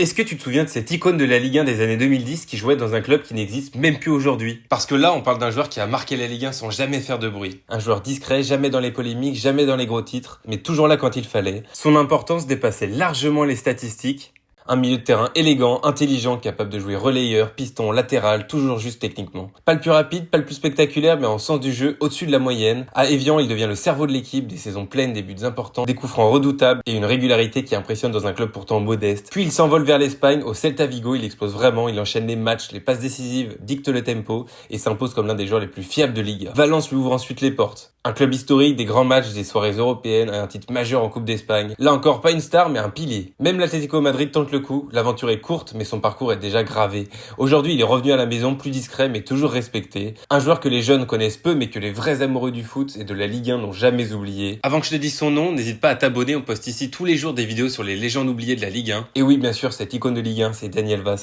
Est-ce que tu te souviens de cette icône de la Ligue 1 des années 2010 qui jouait dans un club qui n'existe même plus aujourd'hui? Parce que là, on parle d'un joueur qui a marqué la Ligue 1 sans jamais faire de bruit. Un joueur discret, jamais dans les polémiques, jamais dans les gros titres, mais toujours là quand il fallait. Son importance dépassait largement les statistiques. Un milieu de terrain élégant, intelligent, capable de jouer relayeur, piston, latéral, toujours juste techniquement. Pas le plus rapide, pas le plus spectaculaire, mais en sens du jeu, au-dessus de la moyenne. À Evian, il devient le cerveau de l'équipe, des saisons pleines, des buts importants, des coups francs redoutables et une régularité qui impressionne dans un club pourtant modeste. Puis il s'envole vers l'Espagne, au Celta Vigo, il explose vraiment, il enchaîne les matchs, les passes décisives, dicte le tempo et s'impose comme l'un des joueurs les plus fiables de Liga. Valence lui ouvre ensuite les portes. Un club historique, des grands matchs, des soirées européennes, un titre majeur en Coupe d'Espagne. Là encore, pas une star, mais un pilier. Même l'Atlético Madrid tente le coup. L'aventure est courte, mais son parcours est déjà gravé. Aujourd'hui, il est revenu à la maison, plus discret, mais toujours respecté. Un joueur que les jeunes connaissent peu, mais que les vrais amoureux du foot et de la Ligue 1 n'ont jamais oublié. Avant que je te dise son nom, n'hésite pas à t'abonner. On poste ici tous les jours des vidéos sur les légendes oubliées de la Ligue 1. Et oui, bien sûr, cette icône de Ligue 1, c'est Daniel Vasse.